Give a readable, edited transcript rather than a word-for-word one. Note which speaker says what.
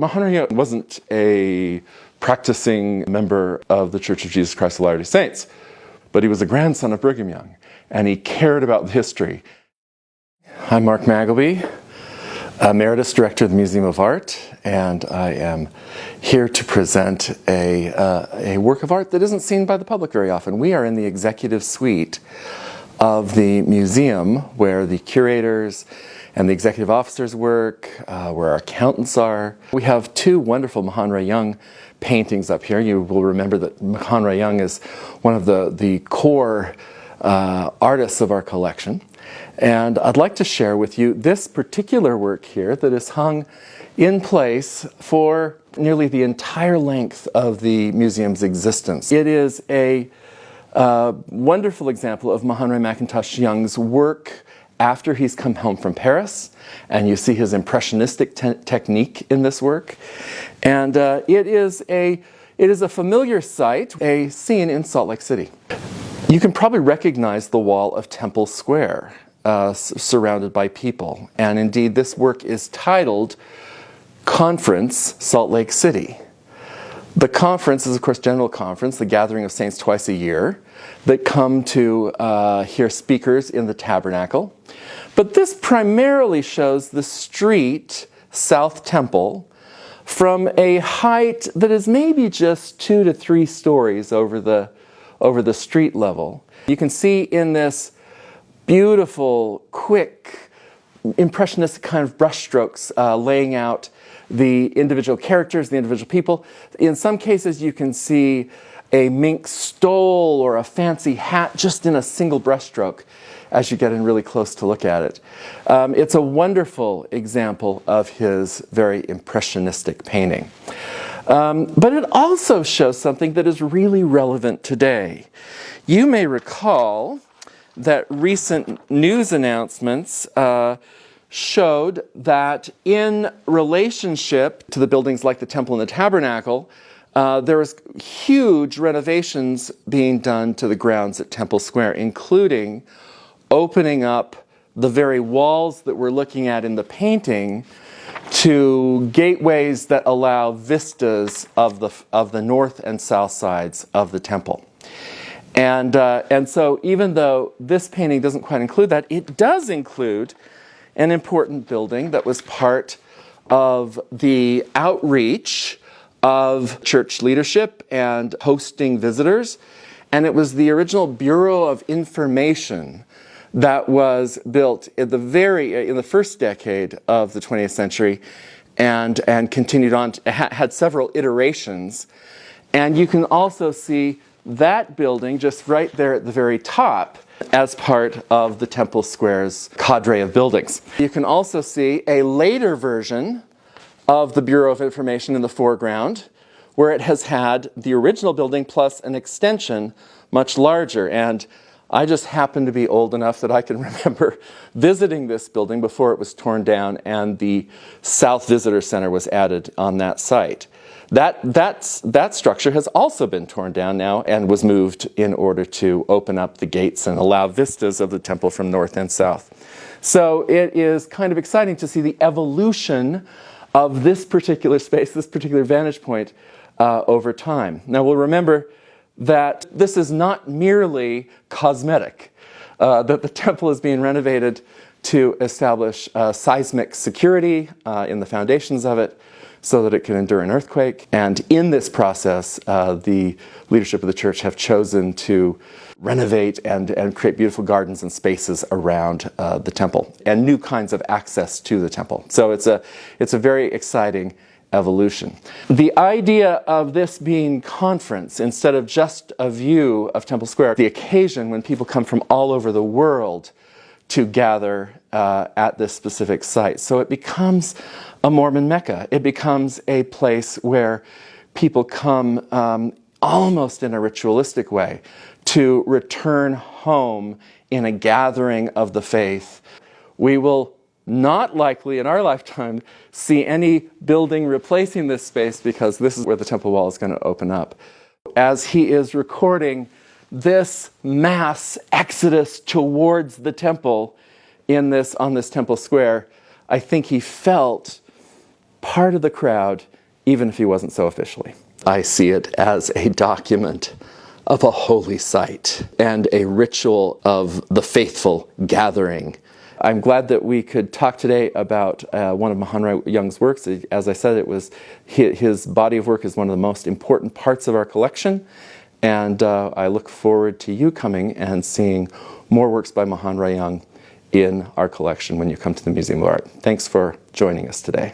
Speaker 1: Mahonri wasn't a practicing member of the Church of Jesus Christ of Latter-day Saints, but he was a grandson of Brigham Young, and he cared about the history. I'm Mark Magleby, Emeritus Director of the Museum of Art, and I am here to present a work of art that isn't seen by the public very often. We are in the executive suite of the museum where the curators and the executive officers work, where our accountants are. We have two wonderful Mahonri Young paintings up here. You will remember that Mahonri Young is one of the core artists of our collection. And I'd like to share with you this particular work here that is hung in place for nearly the entire length of the museum's existence. It is a wonderful example of Mahonri Macintosh Young's work after he's come home from Paris, and you see his impressionistic technique in this work. And it is a familiar sight, a scene in Salt Lake City. You can probably recognize the wall of Temple Square, surrounded by people. And indeed, this work is titled Conference, Salt Lake City. The conference is, of course, General Conference, the gathering of saints twice a year that come to hear speakers in the tabernacle. But this primarily shows the street, South Temple, from a height that is maybe just 2 to 3 stories over the street level. You can see in this beautiful, quick, impressionistic kind of brushstrokes laying out the individual characters, the individual people. In some cases, you can see a mink stole or a fancy hat just in a single brushstroke as you get in really close to look at it. It's a wonderful example of his very impressionistic painting. But it also shows something that is really relevant today. You may recall that recent news announcements showed that in relationship to the buildings like the Temple and the Tabernacle, there was huge renovations being done to the grounds at Temple Square, including opening up the very walls that we're looking at in the painting to gateways that allow vistas of the north and south sides of the temple. And so even though this painting doesn't quite include that, it does include an important building that was part of the outreach of church leadership and hosting visitors. And it was the original Bureau of Information that was built in the first decade of the 20th century and continued on, had several iterations. And you can also see that building just right there at the very top as part of the Temple Square's cadre of buildings. You can also see a later version of the Bureau of Information in the foreground, where it has had the original building plus an extension much larger. And I just happen to be old enough that I can remember visiting this building before it was torn down and the South Visitor Center was added on that site. That structure has also been torn down now and was moved in order to open up the gates and allow vistas of the temple from north and south. So it is kind of exciting to see the evolution of this particular space, this particular vantage point over time. Now we'll remember that this is not merely cosmetic, that the temple is being renovated to establish seismic security in the foundations of it so that it can endure an earthquake. And in this process, the leadership of the church have chosen to renovate and create beautiful gardens and spaces around the temple and new kinds of access to the temple. So it's a very exciting evolution. The idea of this being conference instead of just a view of Temple Square, the occasion when people come from all over the world to gather at this specific site. So it becomes a Mormon Mecca. It becomes a place where people come almost in a ritualistic way to return home in a gathering of the faith. We will not likely in our lifetime see any building replacing this space because this is where the temple wall is going to open up. As he is recording this mass exodus towards the temple on this temple square, I think he felt part of the crowd, even if he wasn't so officially. I see it as a document of a holy site and a ritual of the faithful gathering. I'm glad that we could talk today about one of Mahonri Young's works. As I said, it was his body of work is one of the most important parts of our collection, and I look forward to you coming and seeing more works by Mahonri Young in our collection when you come to the Museum of Art. Thanks for joining us today.